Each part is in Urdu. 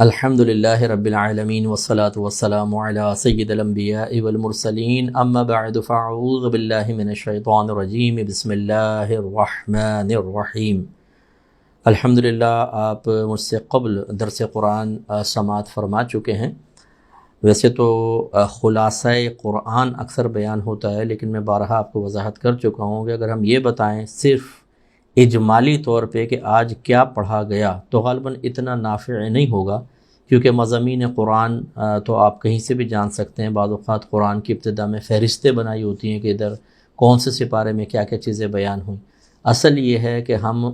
الحمدللہ رب العالمین والصلاة والسلام علی سید الانبیاء والمرسلین اما بعد فاعوذ باللہ من الشیطان الرجیم بسم اللہ الرحمن الرحیم۔ الحمدللہ آپ مجھ سے قبل درس قرآن سماعت فرما چکے ہیں۔ ویسے تو خلاصہ قرآن اکثر بیان ہوتا ہے، لیکن میں بارہا آپ کو وضاحت کر چکا ہوں کہ اگر ہم یہ بتائیں صرف اجمالی طور پہ کہ آج کیا پڑھا گیا تو غالباً اتنا نافع نہیں ہوگا، کیونکہ مضامین قرآن تو آپ کہیں سے بھی جان سکتے ہیں۔ بعض اوقات قرآن کی ابتدا میں فہرستیں بنائی ہوتی ہیں کہ ادھر کون سے سپارے میں کیا کیا چیزیں بیان ہوئیں۔ اصل یہ ہے کہ ہم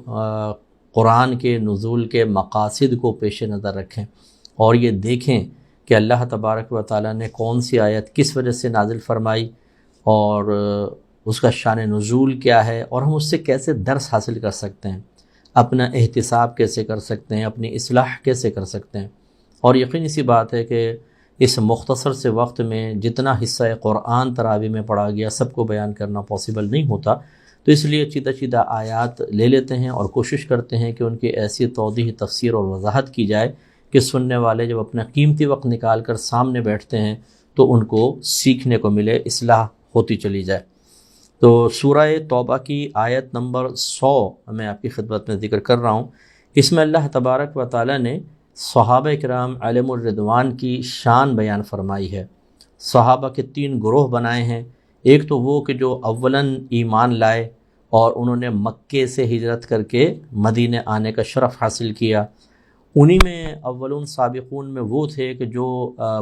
قرآن کے نزول کے مقاصد کو پیش نظر رکھیں اور یہ دیکھیں کہ اللہ تبارک و تعالیٰ نے کون سی آیت کس وجہ سے نازل فرمائی اور اس کا شان نزول کیا ہے، اور ہم اس سے کیسے درس حاصل کر سکتے ہیں، اپنا احتساب کیسے کر سکتے ہیں، اپنی اصلاح کیسے کر سکتے ہیں۔ اور یقینی سی بات ہے کہ اس مختصر سے وقت میں جتنا حصہ قرآن تراویح میں پڑھا گیا سب کو بیان کرنا پاسبل نہیں ہوتا، تو اس لیے چیدہ آیات لے لیتے ہیں اور کوشش کرتے ہیں کہ ان کی ایسی توضیح، تفسیر اور وضاحت کی جائے کہ سننے والے جب اپنا قیمتی وقت نکال کر سامنے بیٹھتے ہیں تو ان کو سیکھنے کو ملے، اصلاح ہوتی چلی جائے۔ تو سورہ توبہ کی آیت نمبر 100 میں آپ کی خدمت میں ذکر کر رہا ہوں۔ اس میں اللہ تبارک و تعالیٰ نے صحابہ کرام علیہم الرضوان کی شان بیان فرمائی ہے۔ صحابہ کے 3 گروہ بنائے ہیں۔ ایک تو وہ کہ جو اولاً ایمان لائے اور انہوں نے مکے سے ہجرت کر کے مدینے آنے کا شرف حاصل کیا۔ انہی میں اولون سابقون میں وہ تھے کہ جو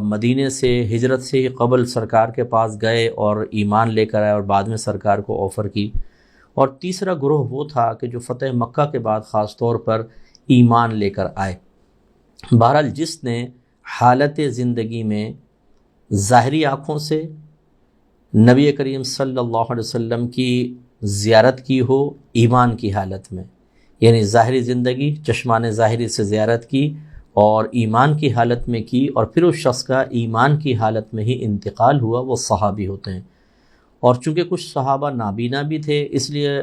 مدینے سے ہجرت سے ہی قبل سرکار کے پاس گئے اور ایمان لے کر آئے اور بعد میں سرکار کو آفر کی۔ اور تیسرا گروہ وہ تھا کہ جو فتح مکہ کے بعد خاص طور پر ایمان لے کر آئے۔ بہرحال جس نے حالت زندگی میں ظاہری آنکھوں سے نبی کریم صلی اللہ علیہ وسلم کی زیارت کی ہو ایمان کی حالت میں، یعنی ظاہری زندگی چشمان ظاہری سے زیارت کی اور ایمان کی حالت میں کی، اور پھر اس شخص کا ایمان کی حالت میں ہی انتقال ہوا، وہ صحابی ہوتے ہیں۔ اور چونکہ کچھ صحابہ نابینا بھی تھے، اس لیے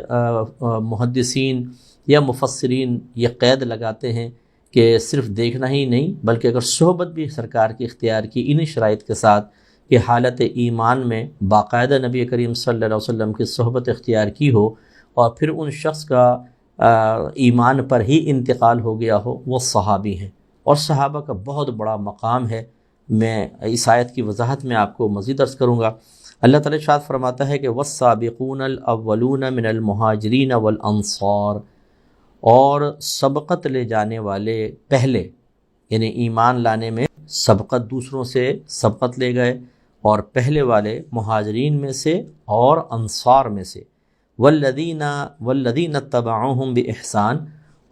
محدثین یا مفسرین یہ قید لگاتے ہیں کہ صرف دیکھنا ہی نہیں بلکہ اگر صحبت بھی سرکار کی اختیار کی انہی شرائط کے ساتھ کہ حالت ایمان میں باقاعدہ نبی کریم صلی اللہ علیہ وسلم کی صحبت اختیار کی ہو اور پھر ان شخص کا ایمان پر ہی انتقال ہو گیا ہو، وہ صحابی ہیں۔ اور صحابہ کا بہت بڑا مقام ہے۔ میں اس آیت کی وضاحت میں آپ کو مزید عرض کروں گا۔ اللہ تعالیٰ ارشاد فرماتا ہے کہ والسابقون الاولون من المہاجرین والانصار، اور سبقت لے جانے والے پہلے، یعنی ایمان لانے میں سبقت، دوسروں سے سبقت لے گئے، اور پہلے والے مہاجرین میں سے اور انصار میں سے، والذین اتبعوہم بإحسان،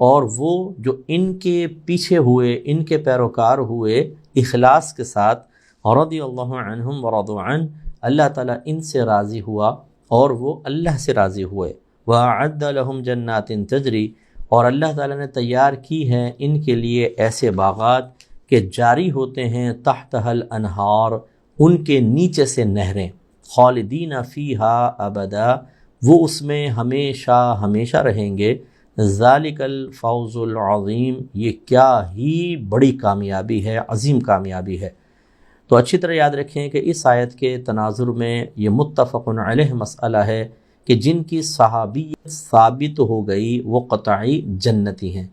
اور وہ جو ان کے پیچھے ہوئے، ان کے پیروکار ہوئے اخلاص کے ساتھ، رضی اللہ عنہم ورضوا عنہ، اللہ تعالیٰ ان سے راضی ہوا اور وہ اللہ سے راضی ہوئے۔ وأعد لهم جنات تجری، اور اللہ تعالیٰ نے تیار کی ہیں ان کے لیے ایسے باغات کہ جاری ہوتے ہیں تحتها الانہار، ان کے نیچے سے نہریں، خالدین فیہا ابدا، وہ اس میں ہمیشہ ہمیشہ رہیں گے۔ ذالک الفوز العظیم، یہ کیا ہی بڑی کامیابی ہے، عظیم کامیابی ہے۔ تو اچھی طرح یاد رکھیں کہ اس آیت کے تناظر میں یہ متفق علیہ مسئلہ ہے کہ جن کی صحابیت ثابت ہو گئی وہ قطعی جنتی ہیں،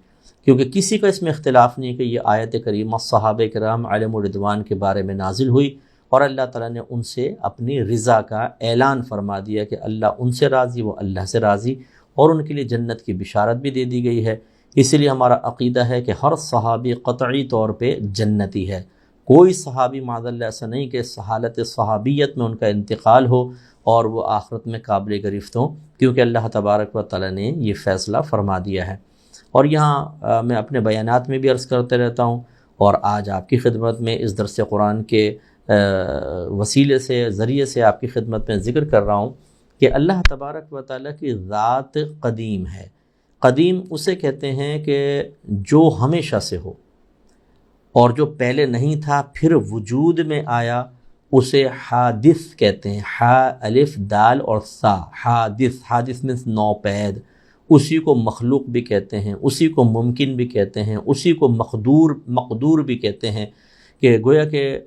کیونکہ کسی کا اس میں اختلاف نہیں کہ یہ آیت کریمہ صحابہ کرام علیہم الرضوان کے بارے میں نازل ہوئی اور اللہ تعالیٰ نے ان سے اپنی رضا کا اعلان فرما دیا کہ اللہ ان سے راضی، وہ اللہ سے راضی، اور ان کے لیے جنت کی بشارت بھی دے دی گئی ہے۔ اسی لیے ہمارا عقیدہ ہے کہ ہر صحابی قطعی طور پہ جنتی ہے۔ کوئی صحابی معاذ اللہ ایسا نہیں کہ حالت صحابیت میں ان کا انتقال ہو اور وہ آخرت میں قابل گرفت ہوں، کیونکہ اللہ تبارک و تعالیٰ نے یہ فیصلہ فرما دیا ہے۔ اور یہاں میں اپنے بیانات میں بھی عرض کرتے رہتا ہوں، اور آج آپ کی خدمت میں اس درس قرآن کے وسیلے سے، ذریعے سے آپ کی خدمت میں ذکر کر رہا ہوں کہ اللہ تبارک و تعالیٰ کی ذات قدیم ہے۔ قدیم اسے کہتے ہیں کہ جو ہمیشہ سے ہو، اور جو پہلے نہیں تھا پھر وجود میں آیا اسے حادث کہتے ہیں۔ الف دال اور سا، حادث، حادث مینس نوپید، اسی کو مخلوق بھی کہتے ہیں، اسی کو ممکن بھی کہتے ہیں، اسی کو مقدور بھی کہتے ہیں، کہ گویا کہ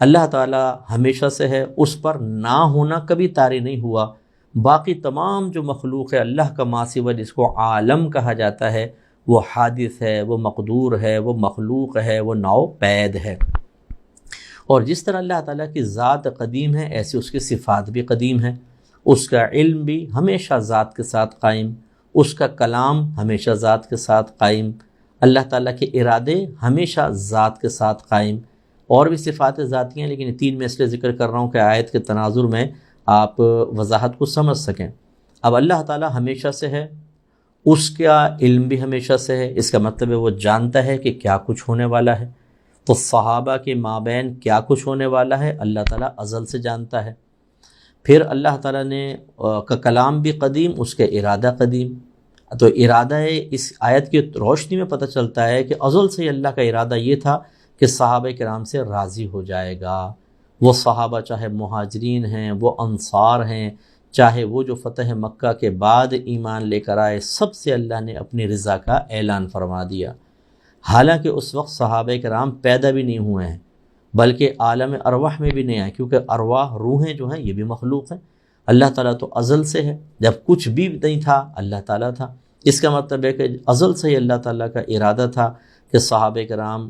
اللہ تعالیٰ ہمیشہ سے ہے، اس پر نہ ہونا کبھی طاری نہیں ہوا۔ باقی تمام جو مخلوق ہے اللہ کا ما سوا، جس کو عالم کہا جاتا ہے، وہ حادث ہے، وہ مقدور ہے، وہ مخلوق ہے، وہ نو پید ہے۔ اور جس طرح اللہ تعالیٰ کی ذات قدیم ہے، ایسے اس کی صفات بھی قدیم ہیں۔ اس کا علم بھی ہمیشہ ذات کے ساتھ قائم، اس کا کلام ہمیشہ ذات کے ساتھ قائم، اللہ تعالیٰ کے ارادے ہمیشہ ذات کے ساتھ قائم۔ اور بھی صفات ذاتی ہیں، لیکن 3 میں اس لیے ذکر کر رہا ہوں کہ آیت کے تناظر میں آپ وضاحت کو سمجھ سکیں۔ اب اللہ تعالیٰ ہمیشہ سے ہے، اس کا علم بھی ہمیشہ سے ہے، اس کا مطلب ہے وہ جانتا ہے کہ کیا کچھ ہونے والا ہے۔ تو صحابہ کے مابین کیا کچھ ہونے والا ہے اللہ تعالیٰ ازل سے جانتا ہے۔ پھر اللہ تعالیٰ نے کا کلام بھی قدیم، اس کے ارادہ قدیم۔ تو ارادہ اس آیت کی روشنی میں پتہ چلتا ہے کہ ازل سے اللہ کا ارادہ یہ تھا کہ صحابہ کرام سے راضی ہو جائے گا۔ وہ صحابہ چاہے مہاجرین ہیں، وہ انصار ہیں، چاہے وہ جو فتح مکہ کے بعد ایمان لے کر آئے، سب سے اللہ نے اپنی رضا کا اعلان فرما دیا۔ حالانکہ اس وقت صحابہ کرام پیدا بھی نہیں ہوئے ہیں، بلکہ عالم ارواح میں بھی نہیں آئے، کیونکہ ارواح روحیں جو ہیں یہ بھی مخلوق ہیں۔ اللہ تعالیٰ تو ازل سے ہے، جب کچھ بھی نہیں تھا اللہ تعالیٰ تھا۔ اس کا مطلب ہے کہ ازل سے ہی اللہ تعالیٰ کا ارادہ تھا کہ صحابہ کرام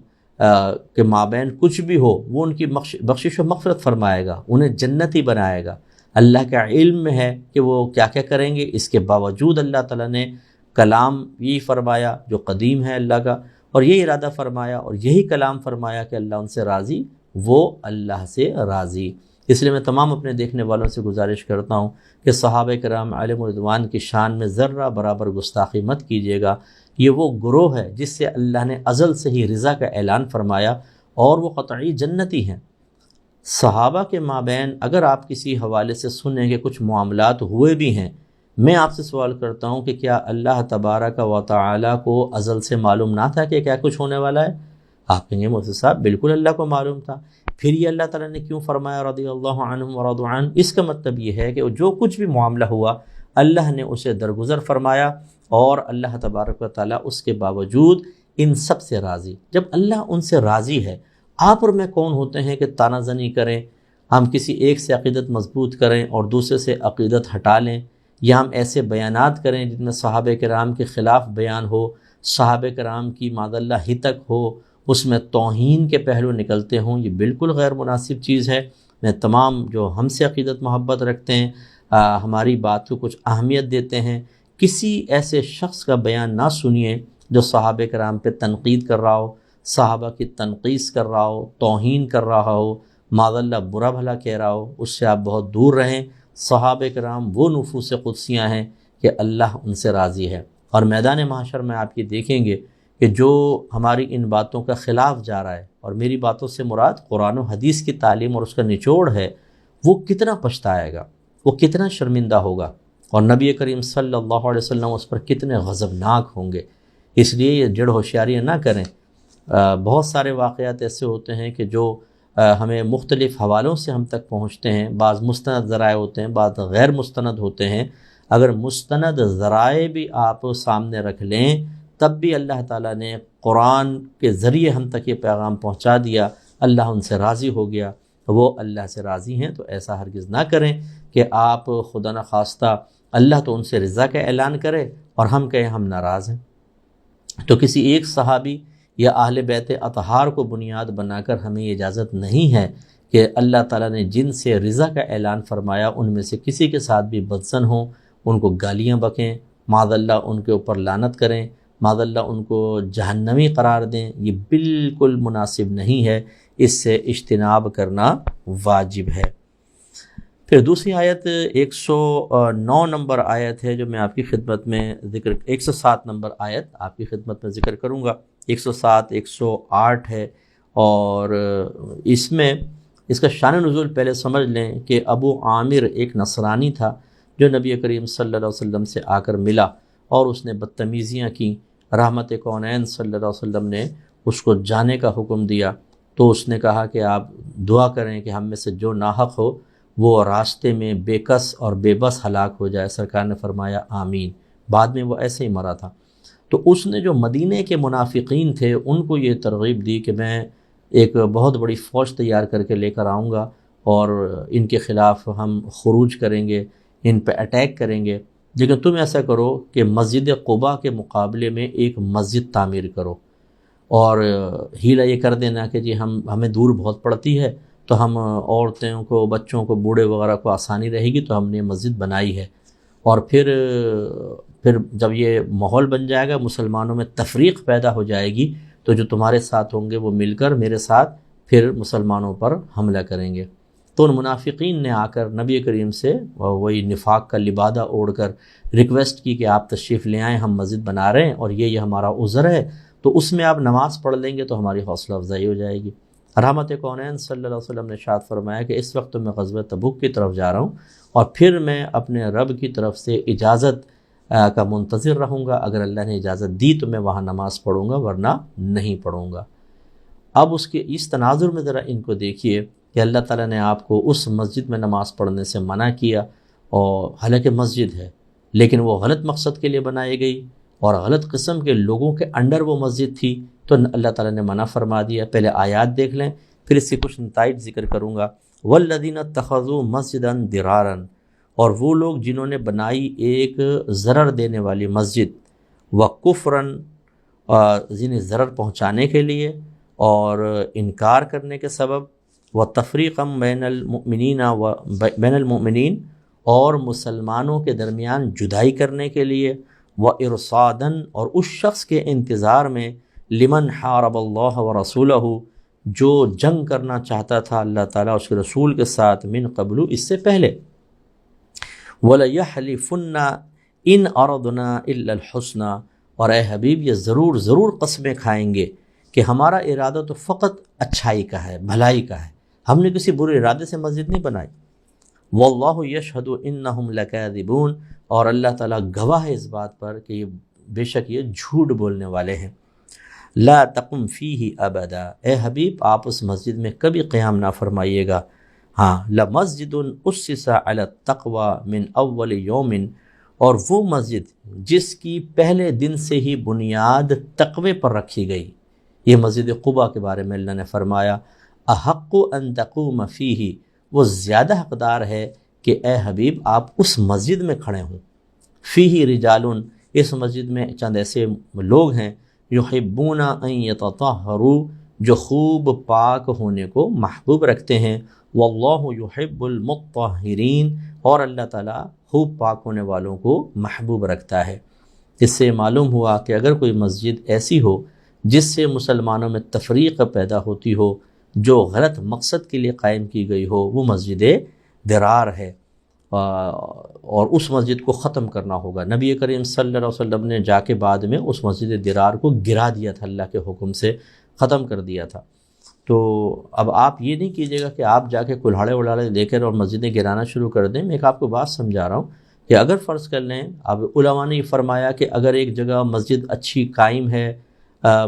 کے مابین کچھ بھی ہو وہ ان کی بخشش و مغفرت فرمائے گا، انہیں جنتی بنائے گا۔ اللہ کا علم میں ہے کہ وہ کیا کیا کریں گے، اس کے باوجود اللہ تعالیٰ نے کلام یہ فرمایا جو قدیم ہے اللہ کا، اور یہ ارادہ فرمایا اور یہی کلام فرمایا کہ اللہ ان سے راضی، وہ اللہ سے راضی۔ اس لیے میں تمام اپنے دیکھنے والوں سے گزارش کرتا ہوں کہ صحابہ کرام علیہم رضوان کی شان میں ذرہ برابر گستاخی مت کیجیے گا۔ یہ وہ گروہ ہے جس سے اللہ نے ازل سے ہی رضا کا اعلان فرمایا، اور وہ قطعی جنتی ہیں۔ صحابہ کے مابین اگر آپ کسی حوالے سے سنیں کہ کچھ معاملات ہوئے بھی ہیں، میں آپ سے سوال کرتا ہوں کہ کیا اللہ تبارک و تعالیٰ کو ازل سے معلوم نہ تھا کہ کیا کچھ ہونے والا ہے؟ آپ کہیں گے مفتی صاحب بالکل اللہ کو معلوم تھا، پھر یہ اللہ تعالیٰ نے کیوں فرمایا رضی اللہ عنہم ورضوا عنہ؟ اس کا مطلب یہ ہے کہ جو کچھ بھی معاملہ ہوا اللہ نے اسے درگزر فرمایا، اور اللہ تبارک و تعالیٰ اس کے باوجود ان سب سے راضی۔ جب اللہ ان سے راضی ہے، آپ اور میں کون ہوتے ہیں کہ تانہ زنی کریں، ہم کسی ایک سے عقیدت مضبوط کریں اور دوسرے سے عقیدت ہٹا لیں، یا ہم ایسے بیانات کریں جن میں صحابہ کرام کے خلاف بیان ہو، صحابہ کرام کی معاذ اللہ ہتک ہو، اس میں توہین کے پہلو نکلتے ہوں۔ یہ بالکل غیر مناسب چیز ہے۔ میں تمام جو ہم سے عقیدت محبت رکھتے ہیں، ہماری بات کو کچھ اہمیت دیتے ہیں، کسی ایسے شخص کا بیان نہ سنیے جو صحابہ کرام پہ تنقید کر رہا ہو، صحابہ کی تنقیص کر رہا ہو، توہین کر رہا ہو، معاذ اللہ برا بھلا کہہ رہا ہو، اس سے آپ بہت دور رہیں۔ صحابہ کرام وہ نفوس قدسیاں ہیں کہ اللہ ان سے راضی ہے۔ اور میدان محشر میں آپ یہ دیکھیں گے کہ جو ہماری ان باتوں کا خلاف جا رہا ہے، اور میری باتوں سے مراد قرآن و حدیث کی تعلیم اور اس کا نچوڑ ہے، وہ کتنا پچھتائے گا، وہ کتنا شرمندہ ہوگا، اور نبی کریم صلی اللہ علیہ وسلم اس پر کتنے غضبناک ہوں گے۔ اس لیے یہ جڑ ہوشیاریاں نہ کریں۔ بہت سارے واقعات ایسے ہوتے ہیں کہ جو ہمیں مختلف حوالوں سے ہم تک پہنچتے ہیں، بعض مستند ذرائع ہوتے ہیں، بعض غیر مستند ہوتے ہیں۔ اگر مستند ذرائع بھی آپ سامنے رکھ لیں تب بھی اللہ تعالیٰ نے قرآن کے ذریعے ہم تک یہ پیغام پہنچا دیا، اللہ ان سے راضی ہو گیا، وہ اللہ سے راضی ہیں۔ تو ایسا ہرگز نہ کریں کہ آپ خدا نخواستہ اللہ تو ان سے رضا کا اعلان کرے اور ہم کہیں ہم ناراض ہیں۔ تو کسی ایک صحابی یا اہل بیت اطہار کو بنیاد بنا کر ہمیں اجازت نہیں ہے کہ اللہ تعالیٰ نے جن سے رضا کا اعلان فرمایا ان میں سے کسی کے ساتھ بھی بدسن ہوں، ان کو گالیاں بکیں، معاذ اللہ ان کے اوپر لعنت کریں، معاذ اللہ ان کو جہنمی قرار دیں۔ یہ بالکل مناسب نہیں ہے، اس سے اجتناب کرنا واجب ہے۔ پھر دوسری آیت 109 نمبر آیت ہے جو میں آپ کی خدمت میں 107 نمبر آیت آپ کی خدمت میں ذکر کروں گا۔ 107 108 ہے، اور اس میں اس کا شان نزول پہلے سمجھ لیں کہ ابو عامر ایک نصرانی تھا جو نبی کریم صلی اللہ علیہ وسلم سے آ کر ملا اور اس نے بدتمیزیاں کی۔ رحمت کونین صلی اللہ علیہ وسلم نے اس کو جانے کا حکم دیا، تو اس نے کہا کہ آپ دعا کریں کہ ہم میں سے جو ناحق ہو وہ راستے میں بے کس اور بے بس ہلاک ہو جائے۔ سرکار نے فرمایا آمین۔ بعد میں وہ ایسے ہی مرا تھا۔ تو اس نے جو مدینے کے منافقین تھے ان کو یہ ترغیب دی کہ میں ایک بہت بڑی فوج تیار کر کے لے کر آؤں گا اور ان کے خلاف ہم خروج کریں گے، ان پہ اٹیک کریں گے، لیکن تم ایسا کرو کہ مسجد قباء کے مقابلے میں ایک مسجد تعمیر کرو، اور ہیلہ یہ کر دینا کہ جی ہمیں دور بہت پڑتی ہے تو ہم عورتوں کو، بچوں کو، بوڑھے وغیرہ کو آسانی رہے گی تو ہم نے مسجد بنائی ہے، اور پھر جب یہ ماحول بن جائے گا، مسلمانوں میں تفریق پیدا ہو جائے گی، تو جو تمہارے ساتھ ہوں گے وہ مل کر میرے ساتھ پھر مسلمانوں پر حملہ کریں گے۔ تو ان منافقین نے آ کر نبی کریم سے وہی نفاق کا لبادہ اوڑھ کر ریکویسٹ کی کہ آپ تشریف لے آئیں، ہم مسجد بنا رہے ہیں اور یہ ہمارا عذر ہے، تو اس میں آپ نماز پڑھ لیں گے تو ہماری حوصلہ افزائی ہو جائے گی۔ رحمت کونین صلی اللہ علیہ وسلم نے ارشاد فرمایا کہ اس وقت میں غزوہ تبوک کی طرف جا رہا ہوں، اور پھر میں اپنے رب کی طرف سے اجازت کا منتظر رہوں گا، اگر اللہ نے اجازت دی تو میں وہاں نماز پڑھوں گا، ورنہ نہیں پڑھوں گا۔ اب اس تناظر میں ذرا ان کو دیکھیے کہ اللہ تعالیٰ نے آپ کو اس مسجد میں نماز پڑھنے سے منع کیا، اور حالانکہ مسجد ہے لیکن وہ غلط مقصد کے لیے بنائی گئی اور غلط قسم کے لوگوں کے انڈر وہ مسجد تھی، تو اللہ تعالیٰ نے منع فرما دیا۔ پہلے آیات دیکھ لیں، پھر اس سے کچھ نتائج ذکر کروں گا۔ والذین اتخذوا مسجدا ضرارا، اور وہ لوگ جنہوں نے بنائی ایک ضرر دینے والی مسجد، وکفرن، یعنی ضرر پہنچانے کے لیے اور انکار کرنے کے سبب، وتفریقا بین المؤمنین، اور مسلمانوں کے درمیان جدائی کرنے کے لیے، وارصادا، اور اس شخص کے انتظار میں، لمن حارب اللہ ورسولہ، جو جنگ کرنا چاہتا تھا اللہ تعالیٰ اس کے رسول کے ساتھ، من قبل، اس سے پہلے، وَلَيَحْلِفُنَّ إِنْ أَرَدْنَا إِلَّا الْحُسْنَى، اور اے حبیب یہ ضرور قسمیں کھائیں گے کہ ہمارا ارادہ تو فقط اچھائی کا ہے، بھلائی کا ہے، ہم نے کسی برے ارادے سے مسجد نہیں بنائی۔ وَاللَّهُ يَشْهَدُ إِنَّهُمْ لَكَاذِبُونَ، اور اللہ تعالیٰ گواہ ہے اس بات پر کہ بے شک یہ جھوٹ بولنے والے ہیں۔ لا تقم فیہ ابدا، اے حبیب آپ اس مسجد میں کبھی قیام نہ فرمائیے گا۔ ہاں، لمسجد اسس علی التقوی من اول یوم، اور وہ مسجد جس کی پہلے دن سے ہی بنیاد تقوی پر رکھی گئی، یہ مسجد قباء کے بارے میں اللہ نے فرمایا، احق ان تقوم فیہ، وہ زیادہ حقدار ہے کہ اے حبیب آپ اس مسجد میں کھڑے ہوں۔ فیہ رجال، اس مسجد میں چند ایسے لوگ ہیں، یحبون ان یتطہروا، جو خوب پاک ہونے کو محبوب رکھتے ہیں، واللہ یحب المطہرین، اور اللہ تعالیٰ خوب پاک ہونے والوں کو محبوب رکھتا ہے۔ اس سے معلوم ہوا کہ اگر کوئی مسجد ایسی ہو جس سے مسلمانوں میں تفریق پیدا ہوتی ہو، جو غلط مقصد کے لیے قائم کی گئی ہو، وہ مسجد ضرار ہے، اور اس مسجد کو ختم کرنا ہوگا۔ نبی کریم صلی اللہ علیہ وسلم نے جا کے بعد میں اس مسجد ضرار کو گرا دیا تھا، اللہ کے حکم سے ختم کر دیا تھا۔ تو اب آپ یہ نہیں کیجیے گا کہ آپ جا کے کلہاڑے وڑاڑے لے کر اور مسجدیں گرانا شروع کر دیں۔ میں ایک آپ کو بات سمجھا رہا ہوں کہ اگر فرض کر لیں، اب علماء نے یہ فرمایا کہ اگر ایک جگہ مسجد اچھی قائم ہے،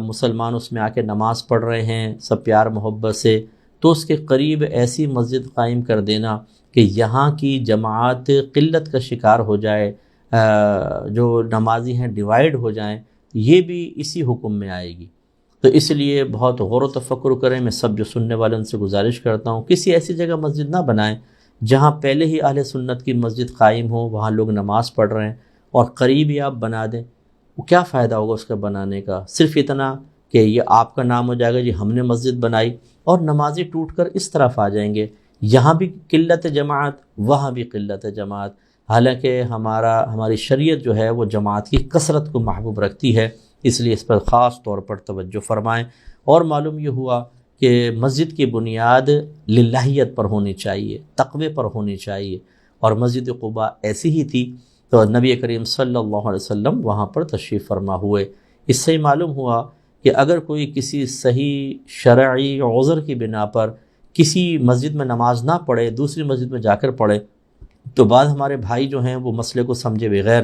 مسلمان اس میں آ کے نماز پڑھ رہے ہیں سب پیار محبت سے، تو اس کے قریب ایسی مسجد قائم کر دینا کہ یہاں کی جماعت قلت کا شکار ہو جائے، جو نمازی ہیں ڈیوائیڈ ہو جائیں، یہ بھی اسی حکم میں آئے گی۔ تو اس لیے بہت غور و تفکر کریں۔ میں سب جو سننے والوں سے گزارش کرتا ہوں، کسی ایسی جگہ مسجد نہ بنائیں جہاں پہلے ہی اہل سنت کی مسجد قائم ہو، وہاں لوگ نماز پڑھ رہے ہیں، اور قریب ہی آپ بنا دیں۔ وہ کیا فائدہ ہوگا اس کا بنانے کا؟ صرف اتنا کہ یہ آپ کا نام ہو جائے گا جی ہم نے مسجد بنائی، اور نمازی ٹوٹ کر اس طرف آ جائیں گے، یہاں بھی قلت جماعت، وہاں بھی قلت جماعت۔ حالانکہ ہماری شریعت جو ہے وہ جماعت کی کثرت کو محبوب رکھتی ہے، اس لیے اس پر خاص طور پر توجہ فرمائیں۔ اور معلوم یہ ہوا کہ مسجد کی بنیاد للہیت پر ہونی چاہیے، تقوی پر ہونی چاہیے، اور مسجد قباء ایسی ہی تھی، تو نبی کریم صلی اللہ علیہ وسلم وہاں پر تشریف فرما ہوئے۔ اس سے معلوم ہوا کہ اگر کوئی کسی صحیح شرعی عذر کی بنا پر کسی مسجد میں نماز نہ پڑھے، دوسری مسجد میں جا کر پڑھے، تو بعض ہمارے بھائی جو ہیں وہ مسئلے کو سمجھے بغیر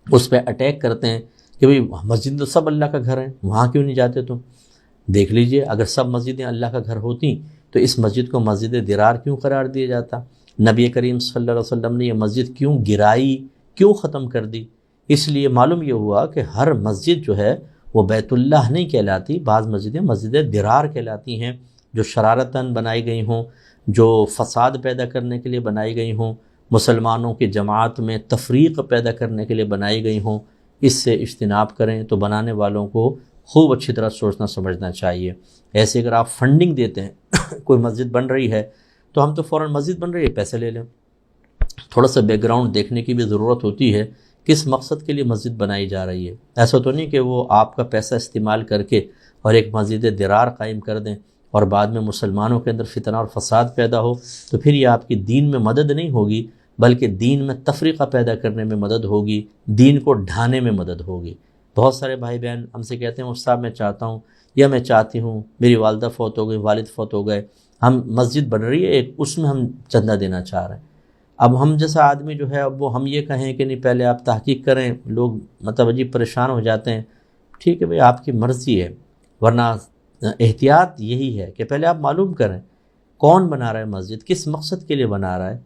اس پہ اٹیک کرتے ہیں کہ بھئی مسجد تو سب اللہ کا گھر ہے، وہاں کیوں نہیں جاتے تم؟ دیکھ لیجئے، اگر سب مسجدیں اللہ کا گھر ہوتی تو اس مسجد کو مسجد ضرار کیوں قرار دیا جاتا؟ نبی کریم صلی اللہ علیہ وسلم نے یہ مسجد کیوں گرائی، کیوں ختم کر دی؟ اس لیے معلوم یہ ہوا کہ ہر مسجد جو ہے وہ بیت اللہ نہیں کہلاتی، بعض مسجدیں مسجد درار کہلاتی ہیں، جو شرارتاً بنائی گئی ہوں، جو فساد پیدا کرنے کے لیے بنائی گئی ہوں، مسلمانوں کی جماعت میں تفریق پیدا کرنے کے لیے بنائی گئی ہوں۔ اس سے اجتناب کریں۔ تو بنانے والوں کو خوب اچھی طرح سوچنا سمجھنا چاہیے۔ ایسے اگر آپ فنڈنگ دیتے ہیں کوئی مسجد بن رہی ہے تو ہم تو فوراً مسجد بن رہی ہے پیسے لے لیں، تھوڑا سا بیک گراؤنڈ دیکھنے کی بھی ضرورت ہوتی ہے، کس مقصد کے لیے مسجد بنائی جا رہی ہے۔ ایسا تو نہیں کہ وہ آپ کا پیسہ استعمال کر کے اور ایک مسجد درار قائم کر دیں اور بعد میں مسلمانوں کے اندر فتنہ اور فساد پیدا ہو، تو پھر یہ آپ کی دین میں مدد نہیں ہوگی، بلکہ دین میں تفریقہ پیدا کرنے میں مدد ہوگی، دین کو ڈھانے میں مدد ہوگی۔ بہت سارے بھائی بہن ہم سے کہتے ہیں استاد میں چاہتا ہوں یا میں چاہتی ہوں، میری والدہ فوت ہو گئی، والد فوت ہو گئے، ہم مسجد بن رہی ہے ایک، اس میں ہم چندہ دینا چاہ رہے ہیں۔ اب ہم جیسا آدمی جو ہے اب وہ ہم یہ کہیں کہ نہیں پہلے آپ تحقیق کریں، لوگ مطلب عجیب پریشان ہو جاتے ہیں۔ ٹھیک ہے بھئی، آپ کی مرضی ہے، ورنہ احتیاط یہی ہے کہ پہلے آپ معلوم کریں کون بنا رہا ہے مسجد، کس مقصد کے لیے بنا رہا ہے،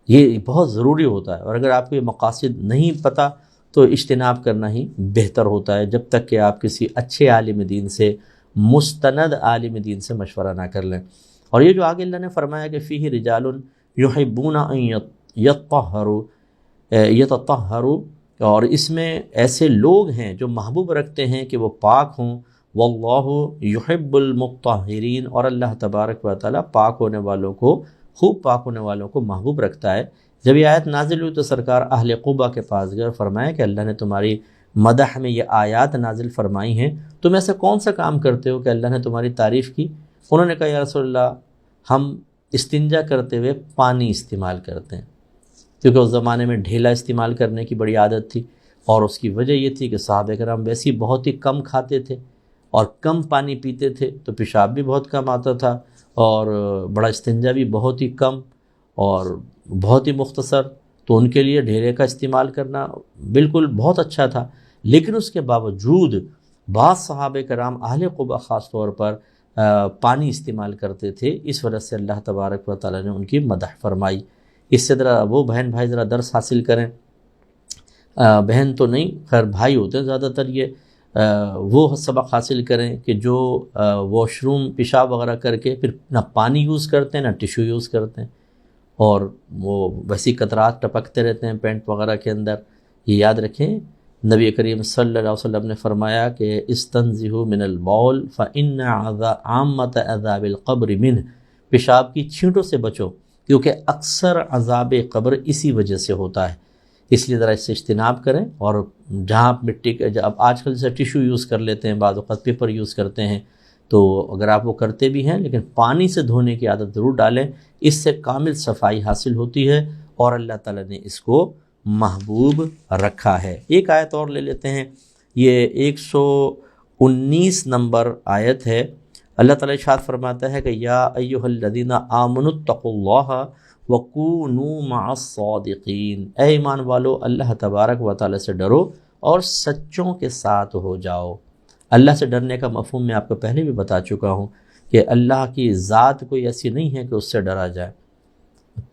یہ بہت ضروری ہوتا ہے۔ اور اگر آپ کو یہ مقاصد نہیں پتہ تو اجتناب کرنا ہی بہتر ہوتا ہے، جب تک کہ آپ کسی اچھے عالم دین سے، مستند عالم دین سے مشورہ نہ کر لیں۔ اور یہ جو آگے اللہ نے فرمایا کہ فیہ رجال یحبون ان یتطہروا، اور اس میں ایسے لوگ ہیں جو محبوب رکھتے ہیں کہ وہ پاک ہوں، واللہ یحب المطہرین، اور اللہ تبارک و تعالیٰ پاک ہونے والوں کو، خوب پاک ہونے والوں کو محبوب رکھتا ہے۔ جب یہ آیت نازل ہوئی تو سرکار اہل قباء کے پاس گئے اور فرمایا کہ اللہ نے تمہاری مدح میں یہ آیات نازل فرمائی ہیں، تم ایسا کون سا کام کرتے ہو کہ اللہ نے تمہاری تعریف کی؟ انہوں نے کہا یا رسول اللہ، ہم استنجا کرتے ہوئے پانی استعمال کرتے ہیں، کیونکہ اس زمانے میں ڈھیلا استعمال کرنے کی بڑی عادت تھی، اور اس کی وجہ یہ تھی کہ صحابہ کرام ویسے ہی بہت ہی کم کھاتے تھے اور کم پانی پیتے تھے، تو پیشاب بھی بہت کم آتا تھا اور بڑا استنجا بھی بہت ہی کم اور بہت ہی مختصر، تو ان کے لیے ڈھیلے کا استعمال کرنا بالکل بہت اچھا تھا۔ لیکن اس کے باوجود بعض صحابہ کرام اہل قباء خاص طور پر پانی استعمال کرتے تھے، اس وجہ سے اللہ تبارک و تعالیٰ نے ان کی مدح فرمائی۔ اس سے ذرا وہ بہن بھائی ذرا درس حاصل کریں، بہن تو نہیں، خیر بھائی ہوتے ہیں زیادہ تر، یہ وہ سبق حاصل کریں کہ جو واش روم پیشاب وغیرہ کر کے پھر نہ پانی یوز کرتے ہیں نہ ٹیشو یوز کرتے ہیں، اور وہ ویسی قطرات ٹپکتے رہتے ہیں پینٹ وغیرہ کے اندر۔ یہ یاد رکھیں، نبی کریم صلی اللہ علیہ وسلم نے فرمایا کہ استنزہوا من البول فإن عامۃ عذاب القبر منہ، پیشاب کی چھینٹوں سے بچو کیونکہ اکثر عذاب قبر اسی وجہ سے ہوتا ہے، اس لیے ذرا اس سے اجتناب کریں۔ اور جہاں مٹی کے، اب آج کل جیسے ٹیشو یوز کر لیتے ہیں، بعض اوقات پیپر یوز کرتے ہیں، تو اگر آپ وہ کرتے بھی ہیں لیکن پانی سے دھونے کی عادت ضرور ڈالیں، اس سے کامل صفائی حاصل ہوتی ہے اور اللہ تعالیٰ نے اس کو محبوب رکھا ہے۔ ایک آیت اور لے لیتے ہیں، یہ 119 نمبر آیت ہے۔ اللہ تعالیٰ ارشاد فرماتا ہے کہ یا ایھا الذین آمنوا اتقوا اللہ وکونوا مع الصادقین، اے ایمان والو اللہ تبارک و تعالیٰ سے ڈرو اور سچوں کے ساتھ ہو جاؤ۔ اللہ سے ڈرنے کا مفہوم میں آپ کو پہلے بھی بتا چکا ہوں کہ اللہ کی ذات کوئی ایسی نہیں ہے کہ اس سے ڈرا جائے۔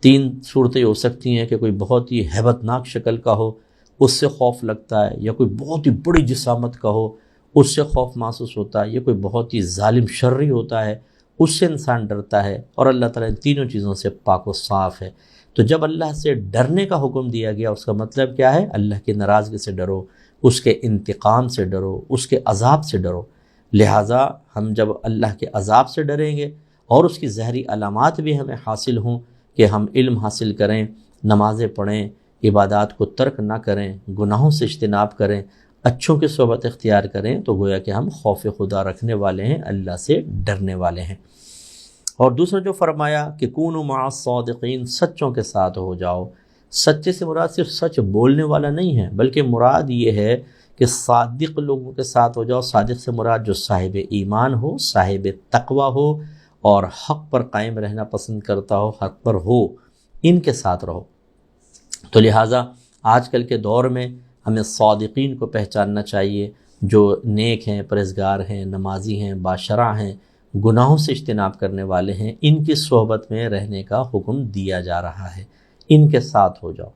3 صورتیں ہو سکتی ہیں کہ کوئی بہت ہی ہیبت ناک شکل کا ہو، اس سے خوف لگتا ہے، یا کوئی بہت ہی بڑی جسامت کا ہو، اس سے خوف محسوس ہوتا ہے، یا کوئی بہت ہی ظالم شرری ہوتا ہے، اس سے انسان ڈرتا ہے، اور اللہ تعالیٰ ان تینوں چیزوں سے پاک و صاف ہے۔ تو جب اللہ سے ڈرنے کا حکم دیا گیا، اس کا مطلب کیا ہے؟ اللہ کی ناراضگی سے ڈرو، اس کے انتقام سے ڈرو، اس کے عذاب سے ڈرو۔ لہٰذا ہم جب اللہ کے عذاب سے ڈریں گے اور اس کی ظاہری علامات بھی ہمیں حاصل ہوں کہ ہم علم حاصل کریں، نمازیں پڑھیں، عبادات کو ترک نہ کریں، گناہوں سے اجتناب کریں، اچھوں کی صحبت اختیار کریں، تو گویا کہ ہم خوف خدا رکھنے والے ہیں، اللہ سے ڈرنے والے ہیں۔ اور دوسرا جو فرمایا کہ کونوا مع الصادقین، سچوں کے ساتھ ہو جاؤ۔ سچے سے مراد صرف سچ بولنے والا نہیں ہے، بلکہ مراد یہ ہے کہ صادق لوگوں کے ساتھ ہو جاؤ۔ صادق سے مراد جو صاحب ایمان ہو، صاحب تقوی ہو اور حق پر قائم رہنا پسند کرتا ہو، حق پر ہو، ان کے ساتھ رہو۔ تو لہٰذا آج کل کے دور میں ہمیں صادقین کو پہچاننا چاہیے، جو نیک ہیں، پرہیزگار ہیں، نمازی ہیں، باشرع ہیں، گناہوں سے اجتناب کرنے والے ہیں، ان کی صحبت میں رہنے کا حکم دیا جا رہا ہے، ان کے ساتھ ہو جاؤ۔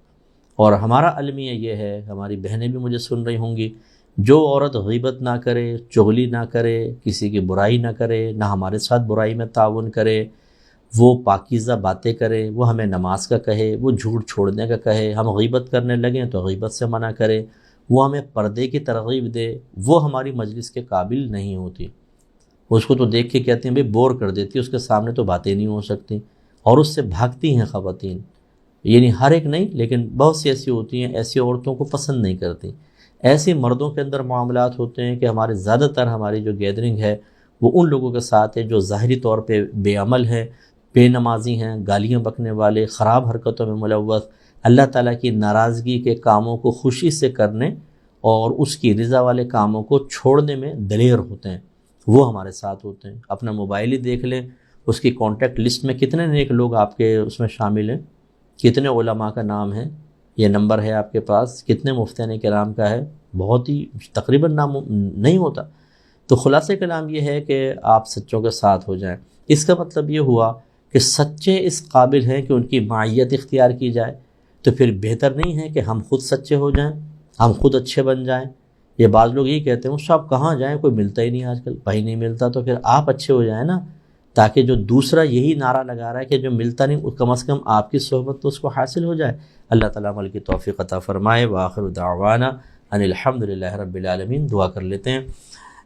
اور ہمارا المیہ یہ ہے، ہماری بہنیں بھی مجھے سن رہی ہوں گی، جو عورت غیبت نہ کرے، چغلی نہ کرے، کسی کی برائی نہ کرے، نہ ہمارے ساتھ برائی میں تعاون کرے، وہ پاکیزہ باتیں کرے، وہ ہمیں نماز کا کہے، وہ جھوٹ چھوڑنے کا کہے، ہم غیبت کرنے لگیں تو غیبت سے منع کرے، وہ ہمیں پردے کی ترغیب دے، وہ ہماری مجلس کے قابل نہیں ہوتی۔ اس کو تو دیکھ کے کہتے ہیں بھئی بور کر دیتی، اس کے سامنے تو باتیں نہیں ہو سکتی، اور اس سے بھاگتی ہیں خواتین۔ یعنی ہر ایک نہیں، لیکن بہت سی ایسی ہوتی ہیں، ایسی عورتوں کو پسند نہیں کرتی۔ ایسے مردوں کے اندر معاملات ہوتے ہیں کہ ہمارے زیادہ تر ہماری جو گیدرنگ ہے وہ ان لوگوں کے ساتھ ہے جو ظاہری طور پہ بے عمل ہیں، بے نمازی ہیں، گالیاں بکنے والے، خراب حرکتوں میں ملوث، اللہ تعالیٰ کی ناراضگی کے کاموں کو خوشی سے کرنے اور اس کی رضا والے کاموں کو چھوڑنے میں دلیر ہوتے ہیں، وہ ہمارے ساتھ ہوتے ہیں۔ اپنا موبائل ہی دیکھ لیں، اس کی کانٹیکٹ لسٹ میں کتنے نیک لوگ آپ کے اس میں شامل ہیں، کتنے علماء کا نام ہے، یہ نمبر ہے آپ کے پاس، کتنے مفتیان کرام کا ہے، بہت ہی تقریباً نام نہیں ہوتا۔ تو خلاصہ کلام یہ ہے کہ آپ سچوں کے ساتھ ہو جائیں۔ اس کا مطلب یہ ہوا کہ سچے اس قابل ہیں کہ ان کی معیت اختیار کی جائے، تو پھر بہتر نہیں ہے کہ ہم خود سچے ہو جائیں، ہم خود اچھے بن جائیں۔ یہ بعض لوگ یہی کہتے ہیں صاحب کہاں جائیں، کوئی ملتا ہی نہیں آج کل، بھائی نہیں ملتا، تو پھر آپ اچھے ہو جائیں نا، تاکہ جو دوسرا یہی نعرہ لگا رہا ہے کہ جو ملتا نہیں، کم از کم آپ کی صحبت تو اس کو حاصل ہو جائے۔ اللہ تعالیٰ عمل کی توفیق عطا فرمائے۔ وآخر دعوانا ان الحمدللہ رب العالمین۔ دعا کر لیتے ہیں۔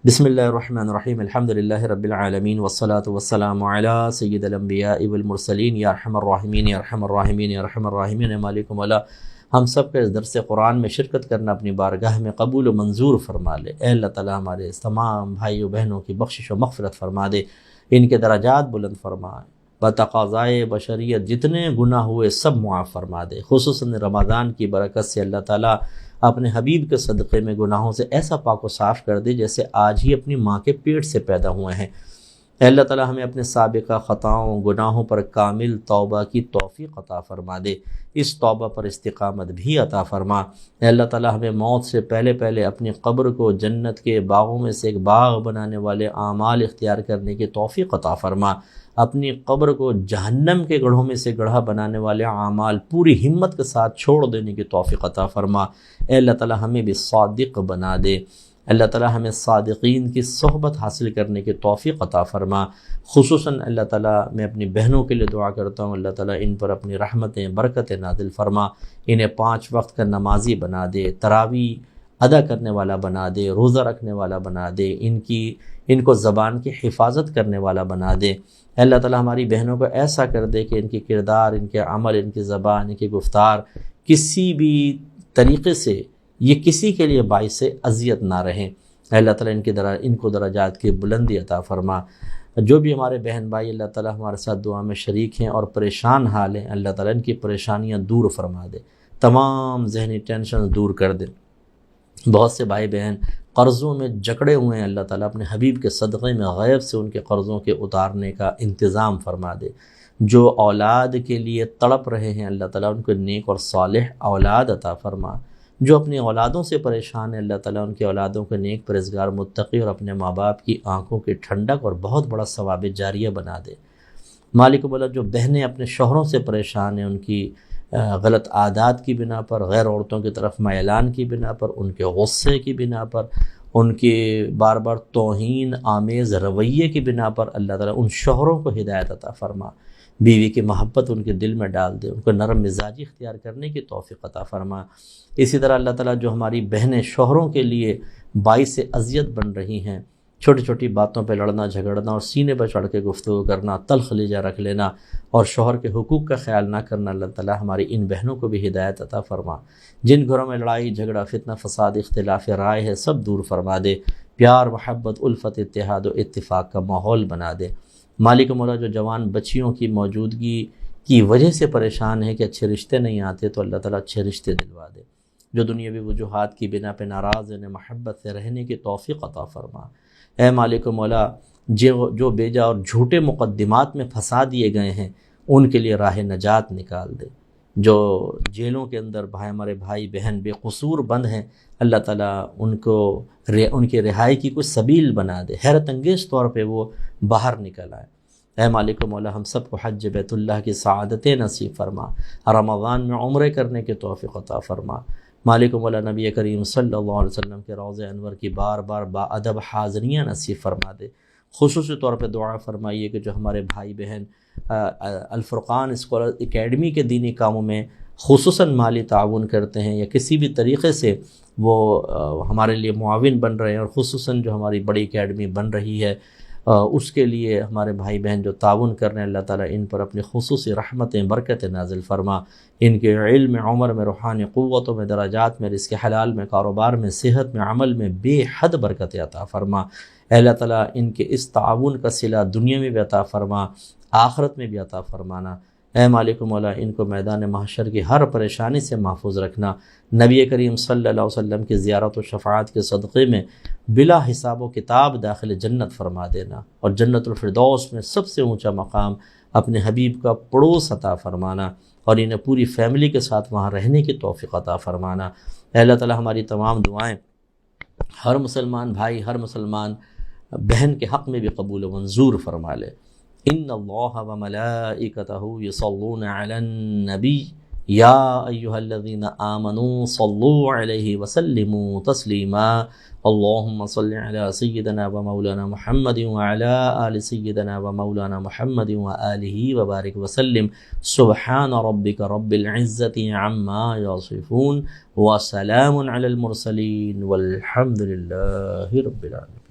بسم اللہ الرحمن الرحیم، الحمدللہ رب العالمین والصلاة والسلام علی سید الانبیاء والمرسلین، یا ارحم الراحمین یا ارحم الراحمین یا ارحم الراحمین۔ اے مالک مولا، ہم سب کے اس درس قرآن میں شرکت کرنا اپنی بارگاہ میں قبول و منظور فرما لے۔ اے اللہ تعالیٰ ہمارے تمام بھائیوں بہنوں کی بخشش و مغفرت فرما دے، ان کے درجات بلند فرمائے، بتقاضائے بشریت جتنے گناہ ہوئے سب معاف فرما دے۔ خصوصاً رمضان کی برکت سے اللہ تعالیٰ اپنے حبیب کے صدقے میں گناہوں سے ایسا پاک و صاف کر دے جیسے آج ہی اپنی ماں کے پیٹ سے پیدا ہوئے ہیں۔ اے اللہ تعالیٰ ہمیں اپنے سابقہ خطاؤں گناہوں پر کامل توبہ کی توفیق عطا فرما دے، اس توبہ پر استقامت بھی عطا فرما۔ اے اللہ تعالیٰ ہمیں موت سے پہلے پہلے اپنی قبر کو جنت کے باغوں میں سے ایک باغ بنانے والے اعمال اختیار کرنے کی توفیق عطا فرما، اپنی قبر کو جہنم کے گڑھوں میں سے گڑھا بنانے والے اعمال پوری ہمت کے ساتھ چھوڑ دینے کی توفیق عطا فرما۔ اے اللہ تعالیٰ ہمیں بھی صادق بنا دے، اللہ تعالیٰ ہمیں صادقین کی صحبت حاصل کرنے کی توفیق عطا فرما۔ خصوصاً اللہ تعالیٰ میں اپنی بہنوں کے لیے دعا کرتا ہوں، اللہ تعالیٰ ان پر اپنی رحمتیں برکتیں نازل فرما، انہیں 5 وقت کا نمازی بنا دے، تراویح ادا کرنے والا بنا دے، روزہ رکھنے والا بنا دے، ان کو زبان کی حفاظت کرنے والا بنا دے۔ اللہ تعالیٰ ہماری بہنوں کو ایسا کر دے کہ ان کی کردار، ان کے عمل، ان کی زبان، ان کی گفتار کسی بھی طریقے سے یہ کسی کے لیے باعث اذیت نہ رہیں۔ اللہ تعالیٰ ان کو درجات کی بلندی عطا فرما۔ جو بھی ہمارے بہن بھائی اللہ تعالیٰ ہمارے ساتھ دعا میں شریک ہیں اور پریشان حال ہیں، اللہ تعالیٰ ان کی پریشانیاں دور فرما دے، تمام ذہنی ٹینشن دور کر دے۔ بہت سے بھائی بہن قرضوں میں جکڑے ہوئے ہیں، اللہ تعالیٰ اپنے حبیب کے صدقے میں غیب سے ان کے قرضوں کے اتارنے کا انتظام فرما دے۔ جو اولاد کے لیے تڑپ رہے ہیں، اللہ تعالیٰ ان کو نیک اور صالح اولاد عطا فرما۔ جو اپنی اولادوں سے پریشان ہیں، اللہ تعالیٰ ان کی اولادوں کو نیک پرہیزگار متقی اور اپنے ماں باپ کی آنکھوں کی ٹھنڈک اور بہت بڑا ثواب جاریہ بنا دے۔ مالک مولا، جو بہنیں اپنے شوہروں سے پریشان ہیں، ان کی غلط عادات کی بنا پر، غیر عورتوں کی طرف میلان کی بنا پر، ان کے غصے کی بنا پر، ان کے بار بار توہین آمیز رویے کی بنا پر، اللہ تعالیٰ ان شوہروں کو ہدایت عطا فرما، بیوی کی محبت ان کے دل میں ڈال دے، ان کو نرم مزاجی اختیار کرنے کی توفیق عطا فرما۔ اسی طرح اللہ تعالیٰ جو ہماری بہنیں شوہروں کے لیے باعث اذیت بن رہی ہیں، چھوٹی چھوٹی باتوں پہ لڑنا جھگڑنا اور سینے پر چڑھ کے گفتگو کرنا، تلخ لہجہ رکھ لینا اور شوہر کے حقوق کا خیال نہ کرنا، اللہ تعالیٰ ہماری ان بہنوں کو بھی ہدایت عطا فرما۔ جن گھروں میں لڑائی جھگڑا فتنہ فساد اختلاف رائے ہے، سب دور فرما دے، پیار محبت الفت اتحاد و اتفاق کا ماحول بنا دے۔ مالک مولا، جو جوان بچیوں کی موجودگی کی وجہ سے پریشان ہے کہ اچھے رشتے نہیں آتے، تو اللہ تعالیٰ اچھے رشتے دلوا دے۔ جو دنیاوی وجوہات کی بنا پہ ناراض ہیں، محبت سے رہنے کی توفیق عطا فرما۔ اے مالک مولا، جو بیجا اور جھوٹے مقدمات میں پھنسا دیے گئے ہیں، ان کے لیے راہ نجات نکال دے۔ جو جیلوں کے اندر ہمارے بھائی بہن بے قصور بند ہیں، اللہ تعالیٰ ان کی رہائی کی کوئی سبیل بنا دے، حیرت انگیز طور پہ وہ باہر نکل آئے۔ اے مالک و مولا ہم سب کو حج بیت اللہ کی سعادتیں نصیب فرما، رمضان میں عمرے کرنے کی توفیق عطا فرما۔ مالک و مولا نبی کریم صلی اللہ علیہ وسلم کے روضہ انور کی بار بار باادب حاضریاں نصیب فرما دے۔ خصوصی طور پہ دعا فرمائیے کہ جو ہمارے بھائی بہن الفرقان اسکالر اکیڈمی کے دینی کاموں میں خصوصاً مالی تعاون کرتے ہیں یا کسی بھی طریقے سے وہ ہمارے لیے معاون بن رہے ہیں، اور خصوصاً جو ہماری بڑی اکیڈمی بن رہی ہے اس کے لیے ہمارے بھائی بہن جو تعاون کر رہے ہیں، اللہ تعالیٰ ان پر اپنی خصوصی رحمتیں برکتیں نازل فرما، ان کے علم، عمر میں، روحانی قوتوں میں، درجات میں، رزق حلال میں، کاروبار میں، صحت میں، عمل میں بے حد برکت عطا فرما۔ اے اللہ تعالیٰ ان کے اس تعاون کا صلہ دنیا میں بھی عطا فرما، آخرت میں بھی عطا فرمانا۔ اے مالک و مولا ان کو میدان محشر کی ہر پریشانی سے محفوظ رکھنا، نبی کریم صلی اللہ علیہ وسلم کی زیارت و شفاعت کے صدقے میں بلا حساب و کتاب داخل جنت فرما دینا، اور جنت الفردوس میں سب سے اونچا مقام اپنے حبیب کا پڑوس عطا فرمانا، اور انہیں پوری فیملی کے ساتھ وہاں رہنے کی توفیق عطا فرمانا۔ اے اللہ تعالیٰ ہماری تمام دعائیں ہر مسلمان بھائی، ہر مسلمان بہن کے حق میں بھی قبول و منظور فرما لے۔ ان اللہ و ملائکتہ یصلون علی النبی یا ایہا الذین آمنوا صلوا علیہ وسلموا تسلیما، اللہم صل علی سیدنا و مولانا محمد وعلی آل سیدنا و مولانا محمد وآلہ وبارک وسلم، سبحان ربک رب العزت عما یصفون وسلام علی المرسلین والحمد للہ رب العالمین۔